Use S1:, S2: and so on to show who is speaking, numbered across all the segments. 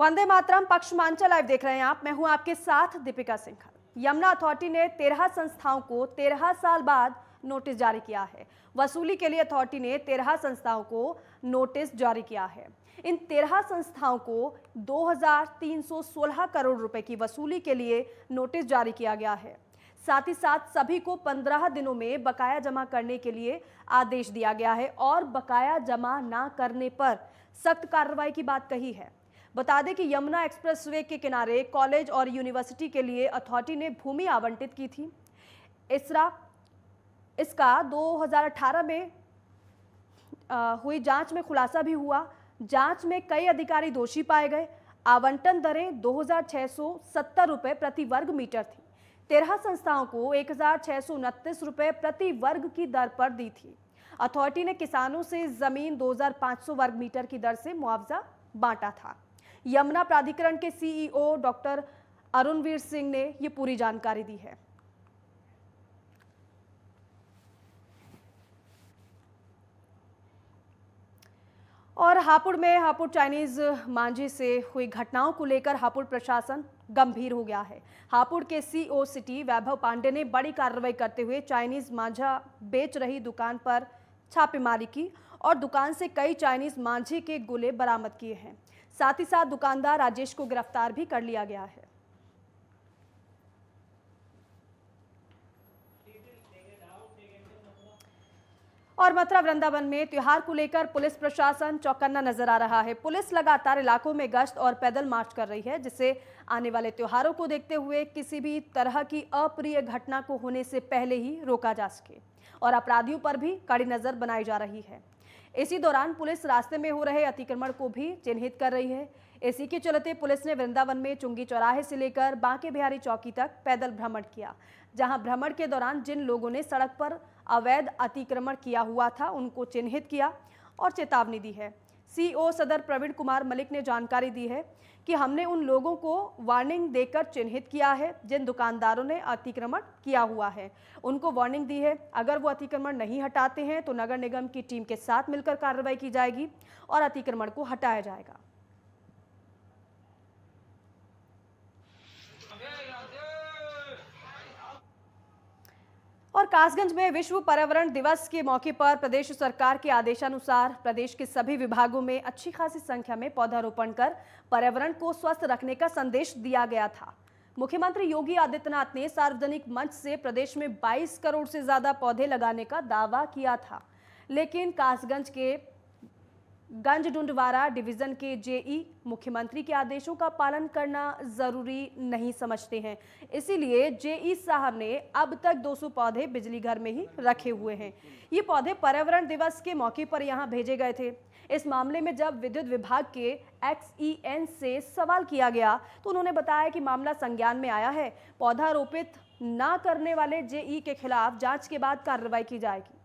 S1: Vande Mataram पक्षमांचल live देख रहे हैं आप। मैं हूं आपके साथ दीपिका सिंघल। यमुना अथॉरिटी ने 13 संस्थाओं को 13 साल बाद नोटिस जारी किया है। वसूली के लिए अथॉरिटी ने 13 संस्थाओं को नोटिस जारी किया है। इन 13 संस्थाओं को 2316 करोड़ रुपए की वसूली के लिए नोटिस जारी किया गया है। साथ ही साथ सभी को 15 दिनों में बकाया जमा करने के लिए आदेश दिया गया है और बकाया जमा न करने पर सख्त कार्रवाई की बात कही है। बता दें कि यमुना एक्सप्रेसवे के किनारे कॉलेज और यूनिवर्सिटी के लिए अथॉरिटी ने भूमि आवंटित की थी। इसका 2018 में हुई जांच में खुलासा भी हुआ। जांच में कई अधिकारी दोषी पाए गए। आवंटन दरें 2670 रुपए प्रति वर्ग मीटर थी। 13 संस्थाओं को 1629 रुपए प्रति वर्ग की दर पर दी थी। अथॉरिटी ने किसानों से जमीन 2500 वर्ग मीटर की दर से मुआवजा बांटा था। यमुना प्राधिकरण के सीईओ डॉक्टर अरुणवीर सिंह ने ये पूरी जानकारी दी है। और हापुड़ चाइनीज मांझी से हुई घटनाओं को लेकर हापुड़ प्रशासन गंभीर हो गया है। हापुड़ के सीओ सिटी वैभव पांडे ने बड़ी कार्रवाई करते हुए चाइनीज मांझा बेच रही दुकान पर छापेमारी की और दुकान से कई चाइनीज मांझे के गोले बरामद किए हैं। साथ ही साथ दुकानदार राजेश को गिरफ्तार भी कर लिया गया है। और मथुरा वृंदावन में त्योहार को लेकर पुलिस प्रशासन चौकन्ना नजर आ रहा है। पुलिस लगातार इलाकों में गश्त और पैदल मार्च कर रही है, जिससे आने वाले त्योहारों को देखते हुए किसी भी तरह की अप्रिय घटना को होने से पहले ही रोका जा सके और अपराधियों पर भी कड़ी नजर बनाई जा रही है। इसी दौरान पुलिस रास्ते में हो रहे अतिक्रमण को भी चिन्हित कर रही है। इसी के चलते पुलिस ने वृंदावन में चुंगी चौराहे से लेकर बांके बिहारी चौकी तक पैदल भ्रमण किया, जहां भ्रमण के दौरान जिन लोगों ने सड़क पर अवैध अतिक्रमण किया हुआ था उनको चिन्हित किया और चेतावनी दी है। सीओ सदर प्रवीण कुमार मलिक ने जानकारी दी है कि हमने उन लोगों को वार्निंग देकर चिन्हित किया है जिन दुकानदारों ने अतिक्रमण किया हुआ है। उनको वार्निंग दी है, अगर वो अतिक्रमण नहीं हटाते हैं तो नगर निगम की टीम के साथ मिलकर कार्रवाई की जाएगी और अतिक्रमण को हटाया जाएगा। और कासगंज में विश्व पर्यावरण दिवस के मौके पर प्रदेश सरकार के आदेशानुसार प्रदेश के सभी विभागों में अच्छी खासी संख्या में पौधारोपण कर पर्यावरण को स्वस्थ रखने का संदेश दिया गया था। मुख्यमंत्री योगी आदित्यनाथ ने सार्वजनिक मंच से प्रदेश में 22 करोड़ से ज्यादा पौधे लगाने का दावा किया था, लेकिन कासगंज के गंजडुंडवारा डिवीजन के जेई मुख्यमंत्री के आदेशों का पालन करना जरूरी नहीं समझते हैं। इसीलिए जेई साहब ने अब तक 200 पौधे बिजली घर में ही रखे हुए हैं। ये पौधे पर्यावरण दिवस के मौके पर यहां भेजे गए थे। इस मामले में जब विद्युत विभाग के एक्सईएन से सवाल किया गया तो उन्होंने बताया कि मामला संज्ञान में आया है। पौधा रोपित न करने वाले जेई के खिलाफ जांच के बाद कार्रवाई की जाएगी।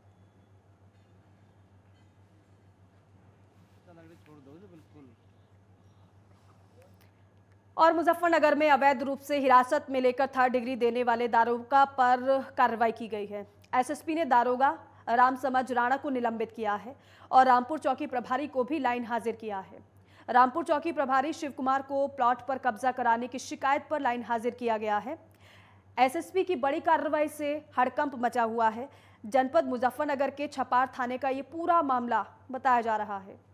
S1: और मुजफ्फरनगर में अवैध रूप से हिरासत में लेकर 3rd डिग्री देने वाले दारोगा पर कार्रवाई की गई है। एसएसपी ने दारोगा रामसमझ राणा को निलंबित किया है और रामपुर चौकी प्रभारी को भी लाइन हाजिर किया है। रामपुर चौकी प्रभारी शिव कुमार को प्लॉट पर कब्जा कराने की शिकायत पर लाइन हाजिर किया गया है। एसएसपी की बड़ी कार्रवाई से हड़कंप मचा हुआ है। जनपद मुजफ्फरनगर के छपार थाने का ये पूरा मामला बताया जा रहा है।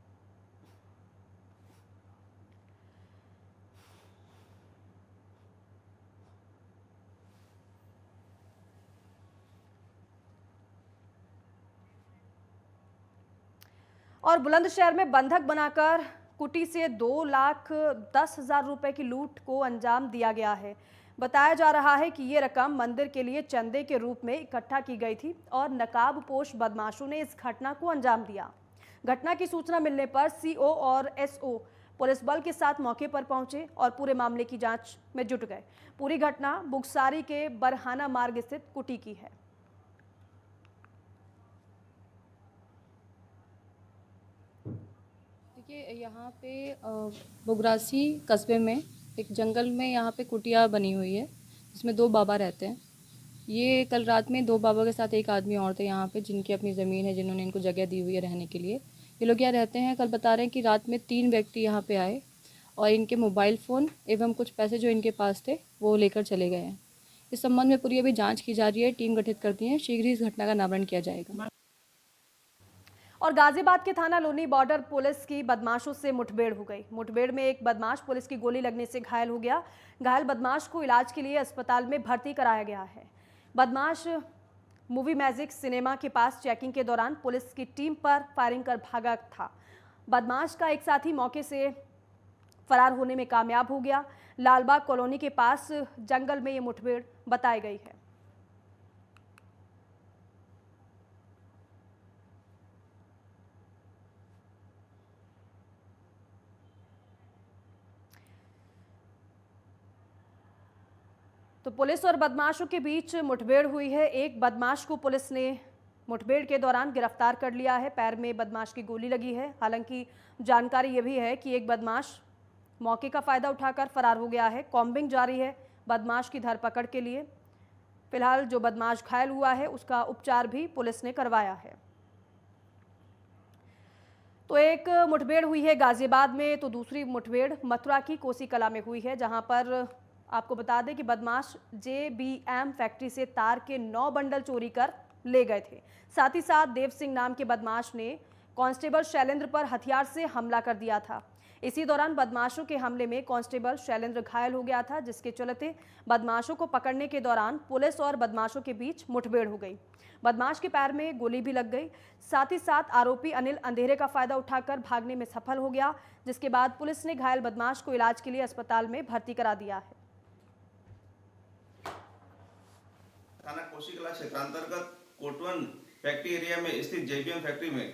S1: और बुलंदशहर में बंधक बनाकर कुटी से 2,10,000 रुपए की लूट को अंजाम दिया गया है। बताया जा रहा है कि ये रकम मंदिर के लिए चंदे के रूप में इकट्ठा की गई थी और नकाबपोश बदमाशों ने इस घटना को अंजाम दिया। घटना की सूचना मिलने पर सीओ और एसओ पुलिस बल के साथ मौके पर पहुंचे और पूरे मामले की जांच में जुट गए। पूरी घटना बुगसारी के बरहाना मार्ग स्थित कुटी की है।
S2: देखिए, यहाँ पे बुगरासी कस्बे में एक जंगल में यहाँ पे कुटिया बनी हुई है जिसमें 2 बाबा रहते हैं। ये कल रात में 2 बाबा के साथ एक आदमी और थे यहाँ पे, जिनकी अपनी ज़मीन है, जिन्होंने इनको जगह दी हुई है रहने के लिए। ये लोग यहाँ रहते हैं। कल बता रहे हैं कि रात में 3 व्यक्ति यहाँ पे आए और इनके मोबाइल फ़ोन एवं कुछ पैसे जो इनके पास थे वो लेकर चले गए हैं। इस संबंध में पूरी अभी जांच की जा रही है, टीम गठित कर दी है, शीघ्र ही इस घटना का अनावरण किया जाएगा।
S1: और गाजियाबाद के थाना लोनी बॉर्डर पुलिस की बदमाशों से मुठभेड़ हो गई। मुठभेड़ में एक बदमाश पुलिस की गोली लगने से घायल हो गया। घायल बदमाश को इलाज के लिए अस्पताल में भर्ती कराया गया है। बदमाश मूवी मैजिक सिनेमा के पास चेकिंग के दौरान पुलिस की टीम पर फायरिंग कर भागा था। बदमाश का एक साथी मौके से फरार होने में कामयाब हो गया। लालबाग कॉलोनी के पास जंगल में ये मुठभेड़ बताई गई है। तो पुलिस और बदमाशों के बीच मुठभेड़ हुई है। एक बदमाश को पुलिस ने मुठभेड़ के दौरान गिरफ्तार कर लिया है। पैर में बदमाश की गोली लगी है। हालांकि जानकारी ये भी है कि एक बदमाश मौके का फायदा उठाकर फरार हो गया है। कॉम्बिंग जारी है बदमाश की धरपकड़ के लिए। फिलहाल जो बदमाश घायल हुआ है उसका उपचार भी पुलिस ने करवाया है। तो एक मुठभेड़ हुई है गाजियाबाद में, तो दूसरी मुठभेड़ मथुरा की कोसी कला में हुई है, जहां पर आपको बता दें कि बदमाश JBM फैक्ट्री से तार के 9 बंडल चोरी कर ले गए थे। साथ ही साथ देव सिंह नाम के बदमाश ने कांस्टेबल शैलेंद्र पर हथियार से हमला कर दिया था। इसी दौरान बदमाशों के हमले में कांस्टेबल शैलेंद्र घायल हो गया था, जिसके चलते बदमाशों को पकड़ने के दौरान पुलिस और बदमाशों के बीच मुठभेड़ हो गई। बदमाश के पैर में गोली भी लग गई। साथ ही साथ आरोपी अनिल अंधेरे का फायदा उठाकर भागने में सफल हो गया, जिसके बाद पुलिस ने घायल बदमाश को इलाज के लिए अस्पताल में भर्ती करा दिया है।
S3: थाना कोसीकला क्षेत्रांतर्गत कोटवन फैक्ट्री एरिया में स्थित JBM फैक्ट्री में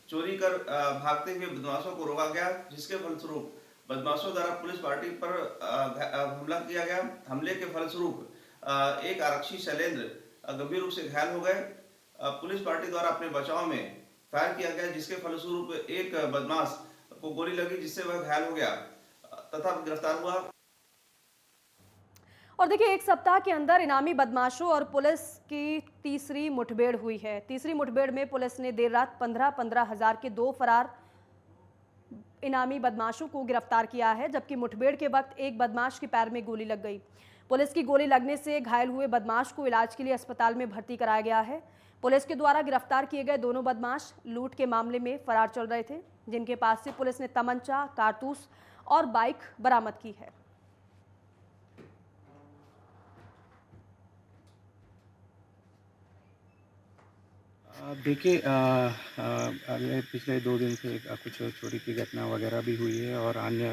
S3: चोरी कर भागते हुए बदमाशों को रोका गया, जिसके फलस्वरूप बदमाशों द्वारा पुलिस पार्टी पर हमला किया गया। हमले के फलस्वरूप एक आरक्षी शैलेंद्र गंभीर रूप से घायल हो गए। पुलिस पार्टी द्वारा अपने बचाव में फायर किया गया, जिसके फलस्वरूप एक बदमाश को गोली लगी, जिससे वह घायल हो गया तथा गिरफ्तार हुआ।
S1: और देखिए, एक सप्ताह के अंदर इनामी बदमाशों और पुलिस की तीसरी मुठभेड़ हुई है। तीसरी मुठभेड़ में पुलिस ने देर रात 15-15 हजार के 2 फरार इनामी बदमाशों को गिरफ्तार किया है, जबकि मुठभेड़ के वक्त एक बदमाश के पैर में गोली लग गई। पुलिस की गोली लगने से घायल हुए बदमाश को इलाज के लिए अस्पताल में भर्ती कराया गया है। पुलिस के द्वारा गिरफ्तार किए गए दोनों बदमाश लूट के मामले में फरार चल रहे थे, जिनके पास से पुलिस ने तमंचा, कारतूस और बाइक बरामद की है।
S4: देखिए, अगले पिछले 2 दिन से कुछ चोरी की घटना वगैरह भी हुई है और अन्य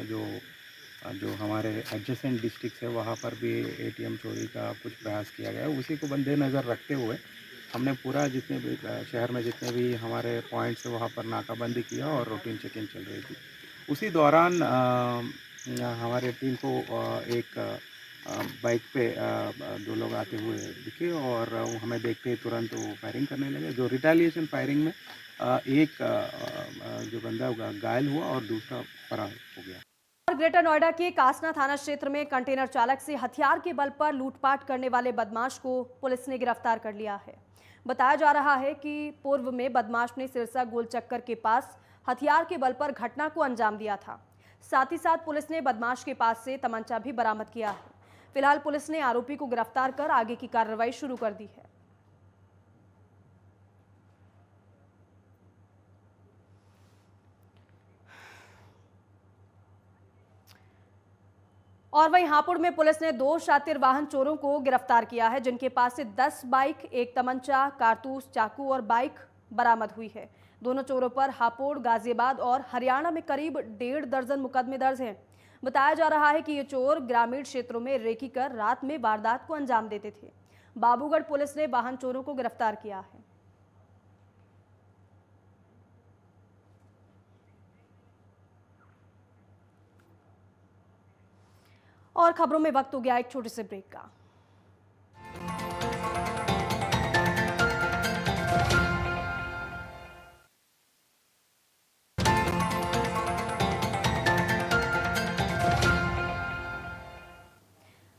S4: जो हमारे एडजेसेंट डिस्ट्रिक्ट है वहाँ पर भी ATM चोरी का कुछ प्रयास किया गया है। उसी को मद्देनज़र रखते हुए हमने पूरा जितने भी शहर में जितने भी हमारे पॉइंट्स है वहाँ पर नाकाबंदी किया और रूटीन चेकिंग चल रही थी। उसी दौरान हमारे टीम को एक बाइक पे 2 लोग आते हुए दिखे और वो हमें देखते ही तुरंत वो फायरिंग करने लगे। जो रिटेलिएशन फायरिंग में एक जो बंदा घायल हुआ और दूसरा फरार हो गया।
S1: और ग्रेटर नोएडा के कासना थाना क्षेत्र में कंटेनर चालक से हथियार के बल पर लूटपाट करने वाले बदमाश को पुलिस ने गिरफ्तार कर लिया है। बताया जा रहा है कि पूर्व में बदमाश ने सिरसा गोल चक्कर के पास हथियार के बल पर घटना को अंजाम दिया था। साथ ही साथ पुलिस ने बदमाश के पास से तमंचा भी बरामद किया है। फिलहाल पुलिस ने आरोपी को गिरफ्तार कर आगे की कार्रवाई शुरू कर दी है। और वहीं हापुड़ में पुलिस ने 2 शातिर वाहन चोरों को गिरफ्तार किया है, जिनके पास से 10 बाइक, एक तमंचा, कारतूस, चाकू और बाइक बरामद हुई है। दोनों चोरों पर हापुड़, गाजियाबाद और हरियाणा में करीब 1.5 दर्जन मुकदमे दर्ज हैं। बताया जा रहा है कि ये चोर ग्रामीण क्षेत्रों में रेकी कर रात में वारदात को अंजाम देते थे। बाबूगढ़ पुलिस ने वाहन चोरों को गिरफ्तार किया है। और खबरों में वक्त हो गया एक छोटे से ब्रेक का।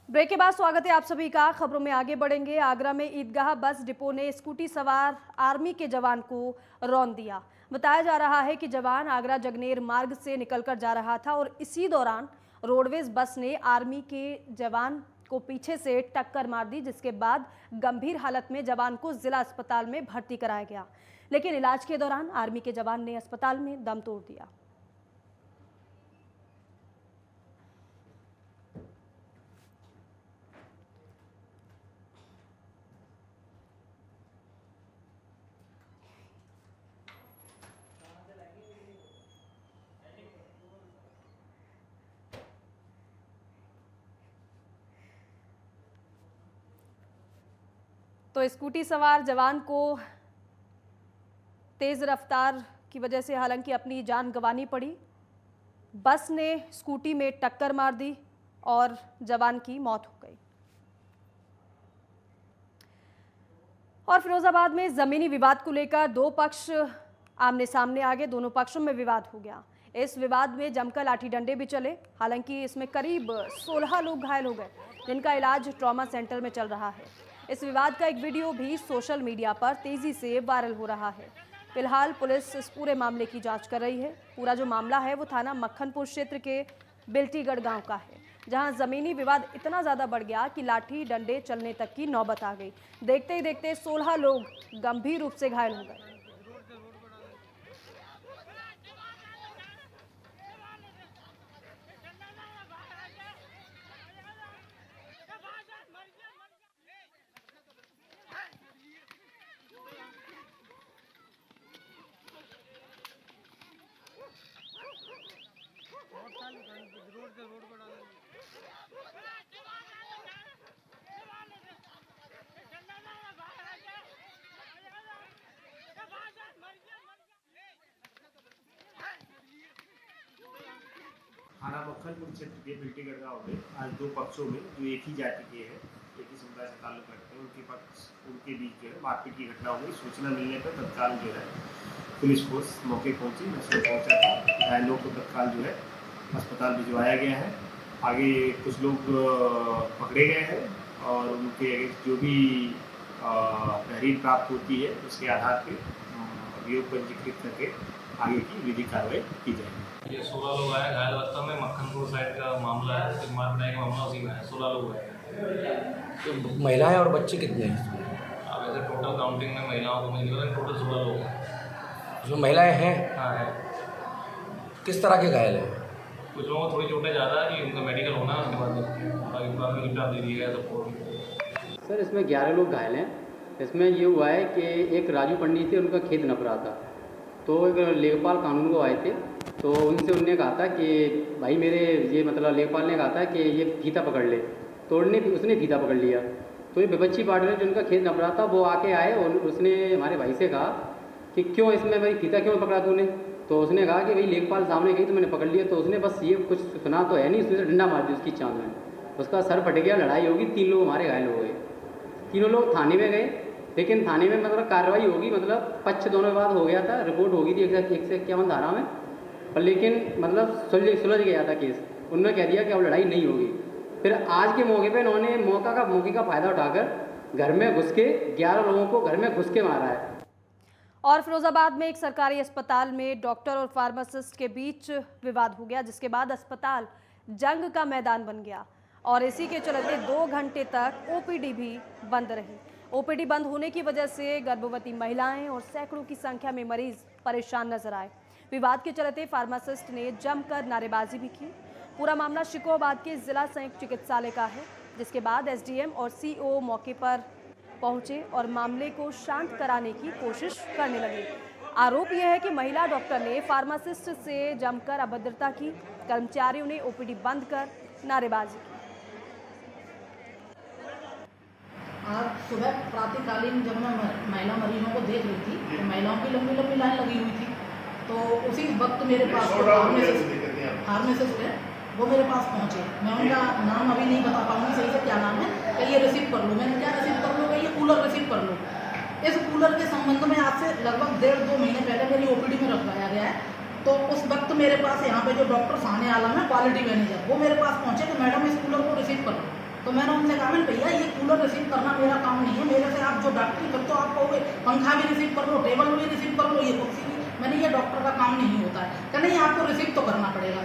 S1: ब्रेक के बाद स्वागत है आप सभी का। खबरों में आगे बढ़ेंगे। आगरा में ईदगाह बस डिपो ने स्कूटी सवार आर्मी के जवान को रौंद दिया। बताया जा रहा है कि जवान आगरा जगनेर मार्ग से निकलकर जा रहा था और इसी दौरान रोडवेज बस ने आर्मी के जवान को पीछे से टक्कर मार दी, जिसके बाद गंभीर हालत में जवान को जिला अस्पताल में भर्ती कराया गया, लेकिन इलाज के दौरान आर्मी के जवान ने अस्पताल में दम तोड़ दिया। तो स्कूटी सवार जवान को तेज रफ्तार की वजह से हालांकि अपनी जान गंवानी पड़ी। बस ने स्कूटी में टक्कर मार दी और जवान की मौत हो गई। और फिरोजाबाद में जमीनी विवाद को लेकर दो पक्ष आमने सामने आ गए, दोनों पक्षों में विवाद हो गया। इस विवाद में जमकर लाठी डंडे भी चले। हालांकि इसमें करीब 16 लोग घायल हो गए, जिनका इलाज ट्रॉमा सेंटर में चल रहा है। इस विवाद का एक वीडियो भी सोशल मीडिया पर तेजी से वायरल हो रहा है। फिलहाल पुलिस इस पूरे मामले की जांच कर रही है। पूरा जो मामला है वो थाना मक्खनपुर क्षेत्र के बिल्टीगढ़ गांव का है, जहां जमीनी विवाद इतना ज्यादा बढ़ गया कि लाठी डंडे चलने तक की नौबत आ गई। देखते ही देखते 16 लोग गंभीर रूप से घायल हो गए।
S5: थाना मक्खनपुर क्षेत्र के बिल्टीगढ़ गाँव में आज दो पक्षों में जो एक ही जाति के हैं, एक ही समुदाय से ताल्लुक रखते हैं, उनके बीच जो है मारपीट की घटना हो गई। सूचना मिलने पर तत्काल जो है पुलिस फोर्स मौके पहुंची, मैं पहुंचा था। घायलों को तत्काल जो है अस्पताल भिजवाया गया है। आगे कुछ लोग पकड़े गए हैं और उनके जो भी तहरीर प्राप्त होती है उसके आधार पर अभियोग पंजीकृत करके आगे की विधिक कार्रवाई की जाएगी।
S6: ये 16 लोग आए घायल अवस्था में। मक्खनपुर साइड का मामला है, तो मारपीटाई का मामला उसी में है। 16 लोग आए।
S7: तो महिलाएं और बच्चे कितने हैं?
S6: अब ऐसे टोटल काउंटिंग में महिलाओं को मिल गए, टोटल 16 लोग हैं।
S7: जो महिलाएं हैं?
S6: हाँ है।
S7: किस तरह के घायल हैं?
S6: कुछ लोगों को थोड़ी चोटें ज़्यादा है कि उनका मेडिकल होना है, उसके बाद बाकी बाद में निपटा दे दिया गया सबको।
S8: सर इसमें 11 लोग घायल हैं। इसमें ये हुआ है कि एक राजू पंडित थे, उनका खेत नप रहा था, तो एक लेखपाल कानून को आए थे, तो उनसे उनने कहा था कि भाई मेरे ये मतलब लेखपाल ने कहा था कि ये फीता पकड़ ले, तो उसने फीता पकड़ लिया। तो ये विपक्षी पार्टी ने जिनका खेत नप रहा था वो आके आए और उसने हमारे भाई से कहा कि क्यों इसमें भाई फीता क्यों पकड़ा तूने? तो उसने कहा कि भाई लेखपाल सामने गई तो मैंने पकड़ लिया। तो उसने बस ये कुछ सुना तो है नहीं, उसने डंडा मार दिया उसकी चाँद में, उसका सर फट गया, लड़ाई होगी, 3 लोग हमारे घायल हो गए। तीनों लोग थाने में गए, लेकिन थाने में मतलब कार्रवाई होगी, मतलब पक्ष दोनों बाद हो गया था, रिपोर्ट होगी थी 151 धारा में, पर लेकिन मतलब सुलझ गया था केस। उन्होंने कह दिया कि अब लड़ाई नहीं होगी। फिर आज के मौके पे इन्होंने मौके का फ़ायदा उठाकर घर में घुस के 11 लोगों को घर में घुस के मारा है।
S1: और फिरोजाबाद में एक सरकारी अस्पताल में डॉक्टर और फार्मासिस्ट के बीच विवाद हो गया, जिसके बाद अस्पताल जंग का मैदान बन गया और इसी के चलते 2 घंटे तक ओपीडी भी बंद रही। ओपीडी बंद होने की वजह से गर्भवती महिलाएं और सैकड़ों की संख्या में मरीज परेशान नजर आए। विवाद के चलते फार्मासिस्ट ने जमकर नारेबाजी भी की। पूरा मामला शिकोहाबाद के जिला संयुक्त चिकित्सालय का है, जिसके बाद एसडीएम और सीओ मौके पर पहुंचे और मामले को शांत कराने की कोशिश करने लगे। आरोप यह है कि महिला डॉक्टर ने फार्मासिस्ट से जमकर अभद्रता की। कर्मचारियों ने ओपीडी बंद कर नारेबाजी की।
S9: आज सुबह प्रातःकालीन जब मैं महिला मरीजों को देख रही थी तो महिलाओं की लंबी लंबी लाइन लगी हुई थी, तो उसी वक्त मेरे पास फार्मासिस्ट है, वो मेरे पास पहुंचे। मैं उनका नाम अभी नहीं बता पाऊंगी सही से क्या नाम है, कि ये रिसीव कर लो। मैंने क्या रिसीव कर लो? कि ये कूलर रिसीव कर लो। इस कूलर के संबंध में आज से लगभग 1.5-2 महीने पहले मेरी ओपीडी में रखवाया गया है। तो उस वक्त मेरे पास यहाँ पे जो डॉक्टर साने आलम है, क्वालिटी मैनेजर, वो मेरे पास पहुंचे कि मैडम इस कूलर को रिसीव कर लो। तो मैंने उनसे कहा मैंने भैया ये कूलर रिसीव करना मेरा काम नहीं है, मेरे से आप जो डॉक्टरी करते हो आप कहोगे पंखा भी रिसीव कर लो, टेबल भी रिसीव कर लो, ये कुर्सी भी। मैंने ये डॉक्टर का काम नहीं होता है। क्या नहीं, आपको रिसीव तो करना पड़ेगा।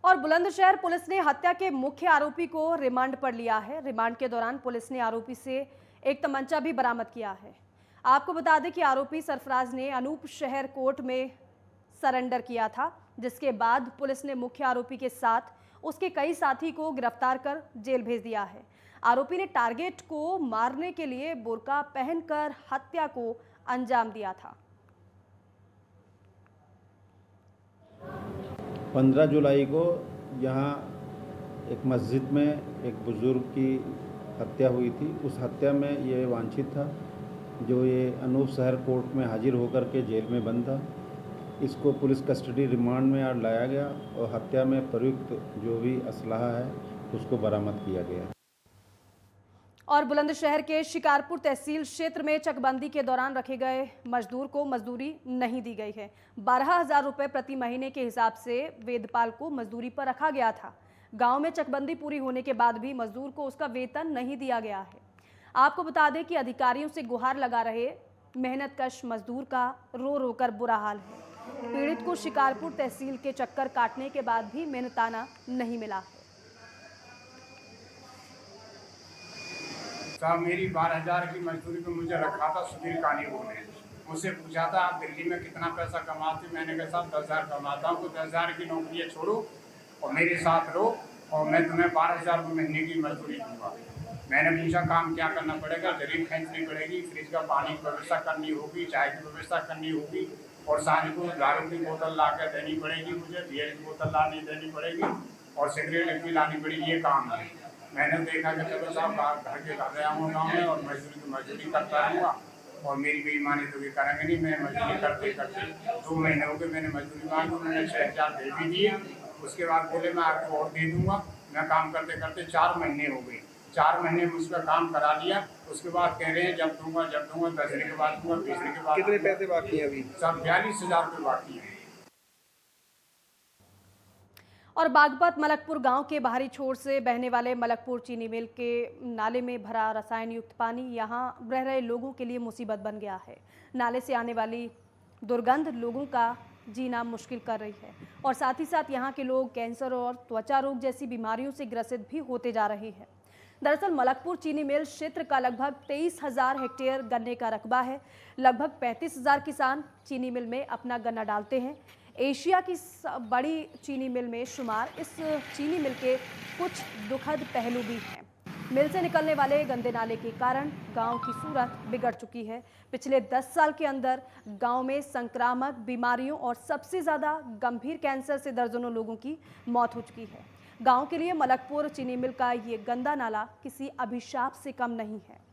S1: और बुलंदशहर पुलिस ने हत्या के मुख्य आरोपी को रिमांड पर लिया है। रिमांड के दौरान पुलिस ने आरोपी से एक तमंचा भी बरामद किया है। आपको बता दें कि आरोपी सरफराज ने अनूप शहर कोर्ट में सरेंडर किया था, जिसके बाद पुलिस ने मुख्य आरोपी के साथ उसके कई साथी को गिरफ्तार कर जेल भेज दिया है। आरोपी ने टारगेट को मारने के लिए बुर्का पहनकर हत्या को अंजाम दिया था।
S10: 15 जुलाई को यहाँ एक मस्जिद में एक बुज़ुर्ग की हत्या हुई थी। उस हत्या में ये वांछित था, जो ये अनूप शहर कोर्ट में हाजिर होकर के जेल में बंद था। इसको पुलिस कस्टडी रिमांड में आज लाया गया और हत्या में प्रयुक्त जो भी असलहा है उसको बरामद किया गया।
S1: और बुलंदशहर के शिकारपुर तहसील क्षेत्र में चकबंदी के दौरान रखे गए मजदूर को मजदूरी नहीं दी गई है। 12,000 रुपये प्रति महीने के हिसाब से वेदपाल को मजदूरी पर रखा गया था। गांव में चकबंदी पूरी होने के बाद भी मजदूर को उसका वेतन नहीं दिया गया है। आपको बता दें कि अधिकारियों से गुहार लगा रहे मेहनतकश मजदूर का रो रो कर बुरा हाल है। पीड़ित को शिकारपुर तहसील के चक्कर काटने के बाद भी मेहनताना नहीं मिला है।
S11: साहब मेरी 12,000 की मजदूरी पे मुझे रखा था सुधीर कानीगो ने। मुझसे पूछा था आप दिल्ली में कितना पैसा कमाते? मैंने कहा साहब 10,000 कमाता हूँ। तो 10,000 की नौकरी छोड़ो और मेरे साथ रहो और मैं तुम्हें 12,000 रुपये महीने की मजदूरी दूँगा। मैंने पूछा काम क्या करना पड़ेगा? जरीब खींचनी पड़ेगी, फ्रिज का पानी की व्यवस्था करनी होगी, चाय की व्यवस्था करनी होगी और सांझ को दारू की बोतल ला कर देनी पड़ेगी, मुझे बियर की बोतल लानी देनी पड़ेगी और सिगरेट भी लानी पड़ेगी। ये काम है। मैंने देखा कि चलो साहब घर के घर गया हूँ गाँव में और मजदूरी करता रहूँगा और मेरी बेईमानी तो भी करेंगे नहीं। मैं मजदूरी करते करते 2 महीने हो गए, मैंने मजदूरी मांगी, उन्होंने 6,000 दे भी दिए। उसके बाद बोले मैं आपको और दे दूँगा। मैं काम करते करते 4 महीने हो गए। 4 महीने में उसका काम करा लिया। उसके बाद कह रहे हैं जब दूँगा 10वीं के बाद दूँगा, 20वीं के बाद।
S12: कितने पैसे बाकी हैं अभी?
S11: सर 42,000 रुपये बाकी हैं।
S1: और बागपत मलकपुर गांव के बाहरी छोर से बहने वाले मलकपुर चीनी मिल के नाले में भरा रसायन युक्त पानी यहां रह रहे लोगों के लिए मुसीबत बन गया है। नाले से आने वाली दुर्गंध लोगों का जीना मुश्किल कर रही है और साथ ही साथ यहां के लोग कैंसर और त्वचा रोग जैसी बीमारियों से ग्रसित भी होते जा रहे हैं। दरअसल मलकपुर चीनी मिल क्षेत्र का लगभग 23,000 हेक्टेयर गन्ने का रकबा है। लगभग 35,000 किसान चीनी मिल में अपना गन्ना डालते हैं। एशिया की बड़ी चीनी मिल में शुमार इस चीनी मिल के कुछ दुखद पहलू भी हैं। मिल से निकलने वाले गंदे नाले के कारण गांव की सूरत बिगड़ चुकी है। पिछले 10 साल के अंदर गांव में संक्रामक बीमारियों और सबसे ज़्यादा गंभीर कैंसर से दर्जनों लोगों की मौत हो चुकी है। गांव के लिए मलकपुर चीनी मिल का ये गंदा नाला किसी अभिशाप से कम नहीं है।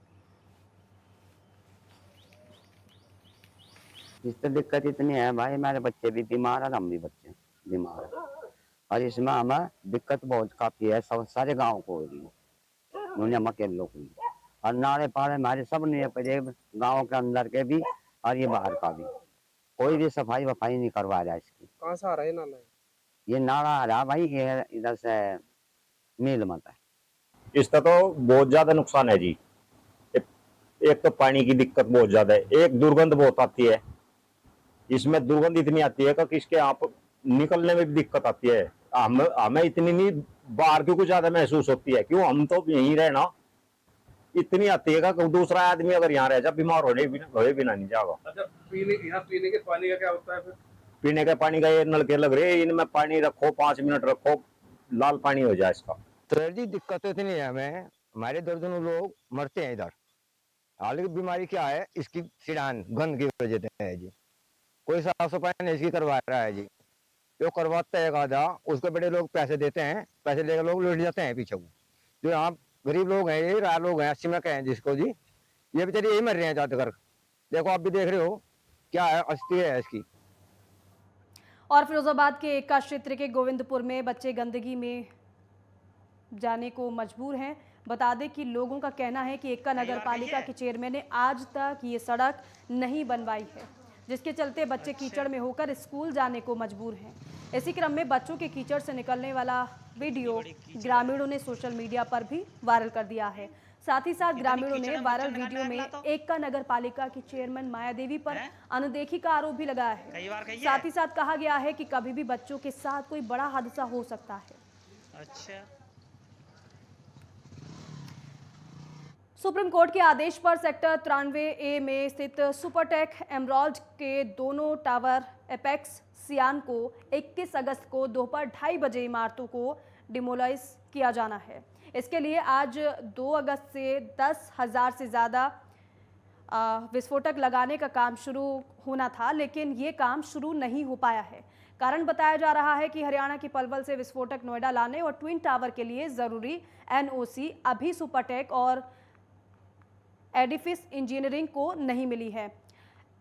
S13: इससे दिक्कत इतनी है भाई, हमारे बच्चे भी बीमार है, हम भी बच्चे बीमार है और इसमें हमें दिक्कत बहुत काफी है। सारे गांव को हो रही है, दुनिया में के लोग और नाले पाले हमारे सब नहीं पड़े, गांव के अंदर के भी और ये बाहर का भी। कोई भी सफाई वफाई नहीं करवा रहा है इसकी।
S12: कहाँ से आ रहा है नाला?
S13: ये नाला आ रहा भाई ये इधर से मील मत है।
S14: इसका तो बहुत ज्यादा नुकसान है जी। एक तो पानी की दिक्कत बहुत ज्यादा है, एक दुर्गंध बहुत आती है। इसमें दुर्गंध इतनी आती है कि इसके आप निकलने में भी दिक्कत आती है। हमें इतनी नहीं, बाहर की कुछ ज्यादा महसूस होती है। क्यों, हम तो यहीं रहना, इतनी आती है कि दूसरा आदमी अगर यहाँ रह जा बीमार होने बिना नहीं जाएगा।
S12: अच्छा, पीने के पानी का क्या होता है फिर?
S14: पीने के पानी का ये नलके लग रहे हैं, इनमें पानी रखो 5 मिनट रखो, लाल पानी हो जाए इसका।
S15: तो जी दिक्कत तो इतनी है, हमें हमारे दर्जनों लोग मरते हैं इधर। हाल की बीमारी क्या है, इसकी सिड़ान गंद की वजह से है जी। कोई साफ सफाई नहीं इसकी करवा रहा है जी। जो करवाता है आधा, उसको बड़े लोग पैसे देते हैं, पैसे लेकर लोग लौट जाते हैं पीछे को। जो यहाँ गरीब लोग हैं, ये राह लोग हैं, 80 में कहें जिसको जी, ये बेचारे यही मर रहे हैं ज्यादातर। देखो आप भी देख रहे हो क्या है अस्थिति है इसकी।
S1: और फिरोजाबाद के एका क्षेत्र के गोविंदपुर में बच्चे गंदगी में जाने को मजबूर हैं। बता दें कि लोगों का कहना है कि एका नगर पालिका के चेयरमैन ने आज तक ये सड़क नहीं बनवाई है, जिसके चलते बच्चे कीचड़ में होकर स्कूल जाने को मजबूर हैं। इसी क्रम में बच्चों के कीचड़ से निकलने वाला वीडियो ग्रामीणों ने सोशल मीडिया पर भी वायरल कर दिया है। साथ ही साथ ग्रामीणों ने वायरल वीडियो में एकता नगर पालिका की चेयरमैन माया देवी पर अनदेखी का आरोप भी लगाया है। साथ ही साथ कहा गया है कि कभी भी बच्चों के साथ कोई बड़ा हादसा हो सकता है।
S16: अच्छा,
S1: सुप्रीम कोर्ट के आदेश पर सेक्टर 93A में स्थित सुपरटेक एमराल्ड के दोनों टावर एपेक्स सियान को 21 अगस्त को दोपहर 2:30 बजे इमारतों को डिमोलाइज किया जाना है। इसके लिए आज 2 अगस्त से 10,000 से ज़्यादा विस्फोटक लगाने का काम शुरू होना था, लेकिन ये काम शुरू नहीं हो पाया है। कारण बताया जा रहा है कि हरियाणा के पलवल से विस्फोटक नोएडा लाने और ट्विन टावर के लिए ज़रूरी NOC अभी सुपरटेक और एडिफिस इंजीनियरिंग को नहीं मिली है।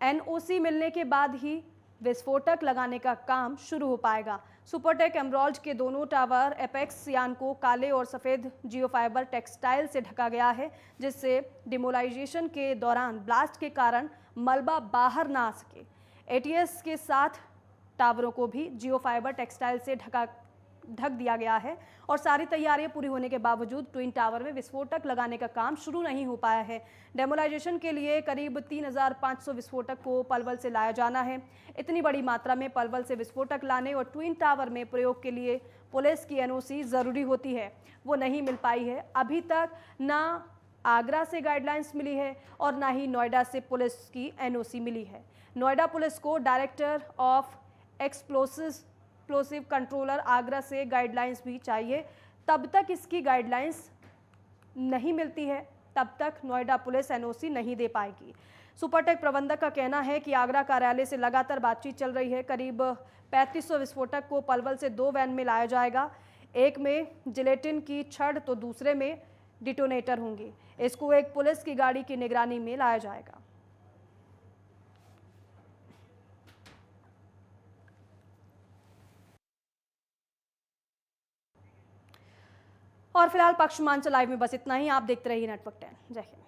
S1: NOC मिलने के बाद ही विस्फोटक लगाने का काम शुरू हो पाएगा। सुपरटेक एमराल्ड के दोनों टावर एपेक्स सियान को काले और सफ़ेद जियोफाइबर टेक्सटाइल से ढका गया है, जिससे डिमोलाइजेशन के दौरान ब्लास्ट के कारण मलबा बाहर ना आ सके। ATS के साथ टावरों को भी जियोफाइबर टेक्सटाइल से ढक दिया गया है और सारी तैयारियां पूरी होने के बावजूद ट्विन टावर में विस्फोटक लगाने का काम शुरू नहीं हो पाया है। डेमोलाइजेशन के लिए करीब 3,500 विस्फोटक को पलवल से लाया जाना है। इतनी बड़ी मात्रा में पलवल से विस्फोटक लाने और ट्विन टावर में प्रयोग के लिए पुलिस की NOC ज़रूरी होती है, वो नहीं मिल पाई है। अभी तक ना आगरा से गाइडलाइंस मिली है और ना ही नोएडा से पुलिस की NOC मिली है। नोएडा पुलिस को director of explosive controller Agra से गाइडलाइंस भी चाहिए। तब तक इसकी गाइडलाइंस नहीं मिलती है, तब तक नोएडा पुलिस NOC नहीं दे पाएगी। सुपरटेक प्रबंधक का कहना है कि आगरा कार्यालय से लगातार बातचीत चल रही है। करीब 3500 विस्फोटक को पलवल से 2 वैन में लाया जाएगा। एक में जिलेटिन की छड़ तो दूसरे में डिटोनेटर होंगे। इसको एक पुलिस की गाड़ी की निगरानी में लाया जाएगा। और फिलहाल पक्षमांचल लाइव में बस इतना ही। आप देखते रहिए नेटवर्क 10। जय हिंद।